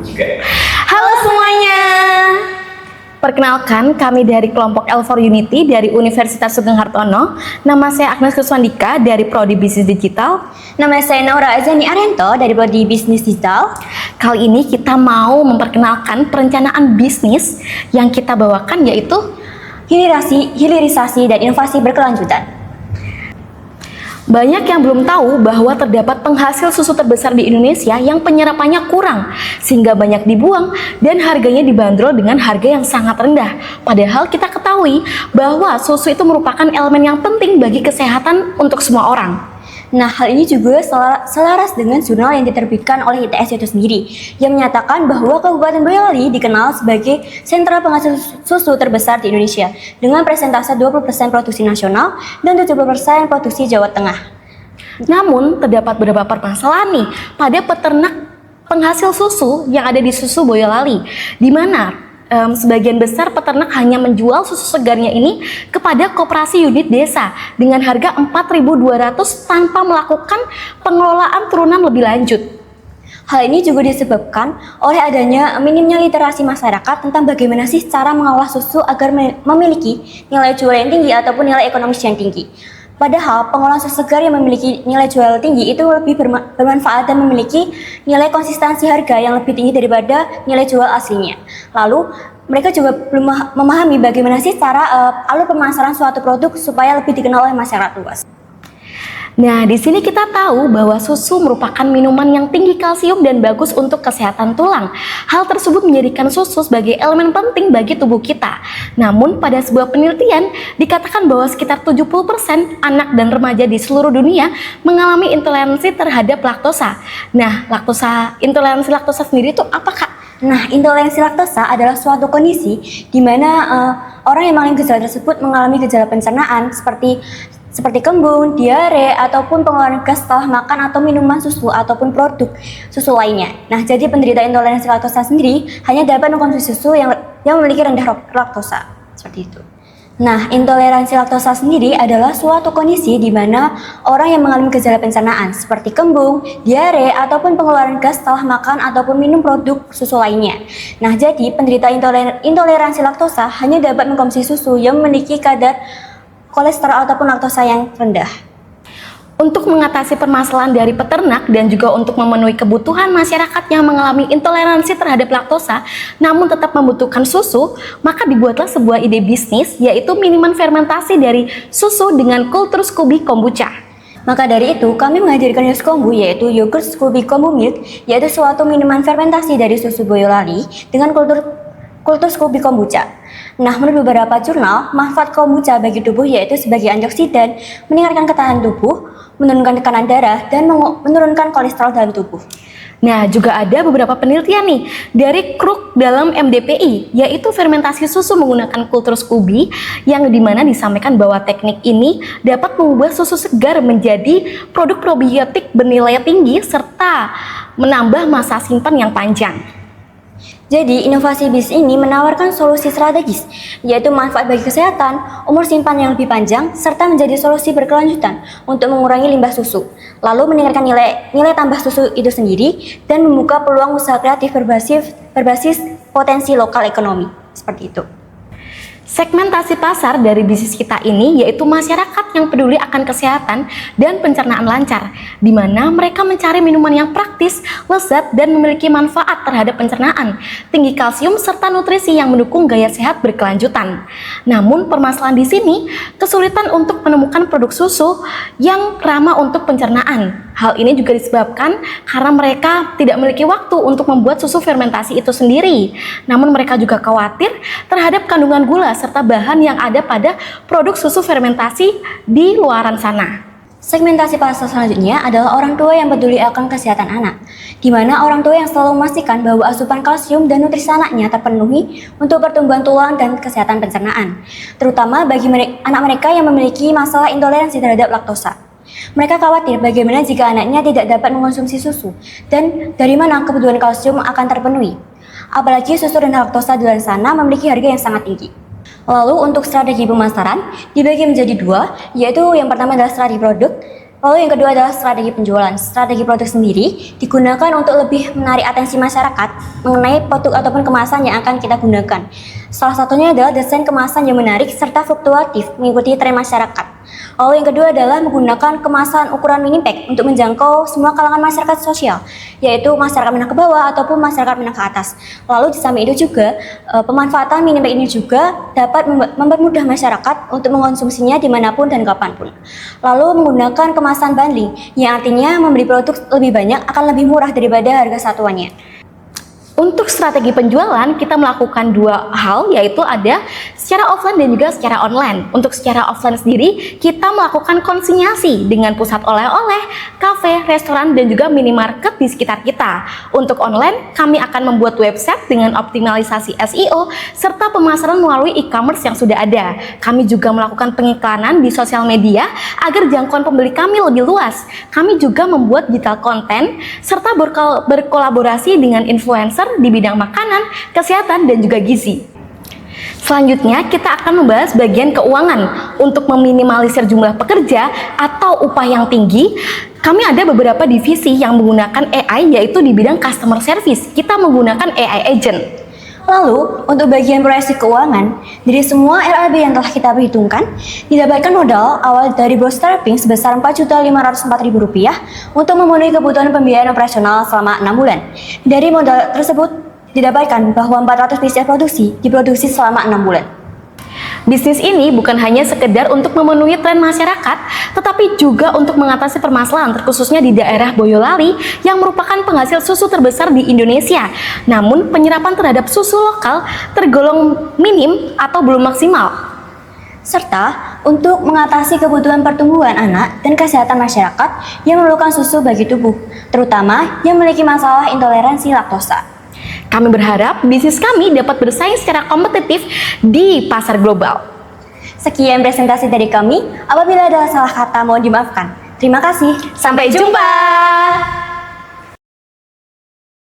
juga. Halo semuanya. Perkenalkan, kami dari kelompok L4 Unity dari Universitas Sugeng Hartono. Nama saya Agnes Kuswandika dari Prodi Bisnis Digital. Nama saya Naura Azani Arianto dari Prodi Bisnis Digital. Kali ini kita mau memperkenalkan perencanaan bisnis yang kita bawakan, yaitu hilirisasi dan inovasi berkelanjutan. banyak yang belum tahu bahwa terdapat penghasil susu terbesar di Indonesia yang penyerapannya kurang, sehingga banyak dibuang dan harganya dibanderol dengan harga yang sangat rendah. Padahal kita ketahui bahwa susu itu merupakan elemen yang penting bagi kesehatan untuk semua orang. Nah, hal ini juga selaras dengan jurnal yang diterbitkan oleh ITS itu sendiri, yang menyatakan bahwa Kabupaten Boyolali dikenal sebagai sentra penghasil susu terbesar di Indonesia, dengan persentase 20% produksi nasional dan 70% produksi Jawa Tengah. Namun, terdapat beberapa permasalahan nih pada peternak penghasil susu yang ada di Susu Boyolali, di mana sebagian besar peternak hanya menjual susu segarnya ini kepada koperasi unit desa dengan harga 4.200 tanpa melakukan pengelolaan turunan lebih lanjut. Hal ini juga disebabkan oleh adanya minimnya literasi masyarakat tentang bagaimana sih cara mengolah susu agar memiliki nilai jual yang tinggi ataupun nilai ekonomis yang tinggi. Padahal pengolahan susu segar yang memiliki nilai jual tinggi itu lebih bermanfaat dan memiliki nilai konsistensi harga yang lebih tinggi daripada nilai jual aslinya. Lalu mereka juga belum memahami bagaimana sih cara alur pemasaran suatu produk supaya lebih dikenal oleh masyarakat luas. Nah, di sini kita tahu bahwa susu merupakan minuman yang tinggi kalsium dan bagus untuk kesehatan tulang. Hal tersebut menjadikan susu sebagai elemen penting bagi tubuh kita. Namun, pada sebuah penelitian dikatakan bahwa sekitar 70% anak dan remaja di seluruh dunia mengalami intoleransi terhadap laktosa. Nah, intoleransi laktosa sendiri itu apa, Kak? Nah, intoleransi laktosa adalah suatu kondisi di mana orang yang mengalami gejala tersebut mengalami gejala pencernaan seperti kembung, diare, ataupun pengeluaran gas setelah makan atau minuman susu ataupun produk susu lainnya. Nah, jadi penderita intoleransi laktosa sendiri hanya dapat mengkonsumsi susu yang memiliki rendah laktosa, seperti itu. Nah, intoleransi laktosa sendiri adalah suatu kondisi di mana orang yang mengalami gejala pencernaan seperti kembung, diare, ataupun pengeluaran gas setelah makan ataupun minum produk susu lainnya. Nah, jadi penderita intoleransi laktosa hanya dapat mengkonsumsi susu yang memiliki kadar kolesterol ataupun laktosa yang rendah. Untuk mengatasi permasalahan dari peternak dan juga untuk memenuhi kebutuhan masyarakat yang mengalami intoleransi terhadap laktosa namun tetap membutuhkan susu, maka dibuatlah sebuah ide bisnis, yaitu minuman fermentasi dari susu dengan kultur Scooby Kombucha. Maka dari itu, kami menghadirkan Yoskombu, yaitu yogurt Scooby Kombu Milk, yaitu suatu minuman fermentasi dari susu Boyolali dengan kultur Scooby Kombucha. Nah, menurut beberapa jurnal, manfaat kombucha bagi tubuh yaitu sebagai antioksidan, meningkatkan ketahanan tubuh, menurunkan tekanan darah, dan menurunkan kolesterol dalam tubuh. Nah, juga ada beberapa penelitian nih dari Kruk dalam MDPI, yaitu fermentasi susu menggunakan kultur Scooby, yang dimana disampaikan bahwa teknik ini dapat mengubah susu segar menjadi produk probiotik bernilai tinggi serta menambah masa simpan yang panjang. Jadi, inovasi bisnis ini menawarkan solusi strategis, yaitu manfaat bagi kesehatan, umur simpan yang lebih panjang, serta menjadi solusi berkelanjutan untuk mengurangi limbah susu, lalu meningkatkan nilai tambah susu itu sendiri, dan membuka peluang usaha kreatif berbasis potensi lokal ekonomi. Seperti itu. Segmentasi pasar dari bisnis kita ini yaitu masyarakat yang peduli akan kesehatan dan pencernaan lancar, di mana mereka mencari minuman yang praktis, lezat, dan memiliki manfaat terhadap pencernaan, tinggi kalsium, serta nutrisi yang mendukung gaya sehat berkelanjutan. Namun permasalahan di sini kesulitan untuk menemukan produk susu yang ramah untuk pencernaan. Hal ini juga disebabkan karena mereka tidak memiliki waktu untuk membuat susu fermentasi itu sendiri. Namun mereka juga khawatir terhadap kandungan gula serta bahan yang ada pada produk susu fermentasi di luaran sana. Segmentasi pasar selanjutnya adalah orang tua yang peduli akan kesehatan anak, di mana orang tua yang selalu memastikan bahwa asupan kalsium dan nutrisi anaknya terpenuhi untuk pertumbuhan tulang dan kesehatan pencernaan, terutama bagi anak mereka yang memiliki masalah intoleransi terhadap laktosa. Mereka khawatir bagaimana jika anaknya tidak dapat mengonsumsi susu dan dari mana kebutuhan kalsium akan terpenuhi. Apalagi susu rendah laktosa di luar sana memiliki harga yang sangat tinggi. Lalu untuk strategi pemasaran dibagi menjadi dua, yaitu yang pertama adalah strategi produk Lalu yang kedua adalah strategi penjualan. Strategi produk sendiri digunakan untuk lebih menarik atensi masyarakat mengenai produk ataupun kemasan yang akan kita gunakan. Salah satunya adalah desain kemasan yang menarik serta fluktuatif mengikuti tren masyarakat. Lalu yang kedua adalah menggunakan kemasan ukuran mini pack untuk menjangkau semua kalangan masyarakat sosial, yaitu masyarakat menengah ke bawah ataupun masyarakat menengah ke atas. Lalu di samping itu juga pemanfaatan mini pack ini juga dapat mempermudah masyarakat untuk mengkonsumsinya dimanapun dan kapanpun. Lalu menggunakan kemasan bundling, yang artinya membeli produk lebih banyak akan lebih murah daripada harga satuannya. Untuk strategi penjualan, kita melakukan dua hal, yaitu ada secara offline dan juga secara online. Untuk secara offline sendiri, kita melakukan konsinyasi dengan pusat oleh-oleh, kafe, restoran, dan juga minimarket di sekitar kita. Untuk online, kami akan membuat website dengan optimalisasi SEO, serta pemasaran melalui e-commerce yang sudah ada. Kami juga melakukan pengiklanan di sosial media agar jangkauan pembeli kami lebih luas. Kami juga membuat digital content, serta berkolaborasi dengan influencer di bidang makanan, kesehatan, dan juga gizi. Selanjutnya, kita akan membahas bagian keuangan. Untuk meminimalisir jumlah pekerja atau upah yang tinggi, kami ada beberapa divisi yang menggunakan AI, yaitu di bidang customer service. Kita menggunakan AI agent. Lalu, untuk bagian proyeksi keuangan, dari semua RAB yang telah kita perhitungkan, didapatkan modal awal dari bos starting sebesar Rp4.504.000 untuk memenuhi kebutuhan pembiayaan operasional selama 6 bulan. Dari modal tersebut, didapatkan bahwa 400 PCR produksi diproduksi selama 6 bulan. Bisnis ini bukan hanya sekedar untuk memenuhi tren masyarakat, tetapi juga untuk mengatasi permasalahan terkhususnya di daerah Boyolali yang merupakan penghasil susu terbesar di Indonesia. Namun penyerapan terhadap susu lokal tergolong minim atau belum maksimal. Serta untuk mengatasi kebutuhan pertumbuhan anak dan kesehatan masyarakat yang memerlukan susu bagi tubuh, terutama yang memiliki masalah intoleransi laktosa. Kami berharap bisnis kami dapat bersaing secara kompetitif di pasar global. Sekian presentasi dari kami. Apabila ada salah kata mohon dimaafkan. Terima kasih. Sampai jumpa.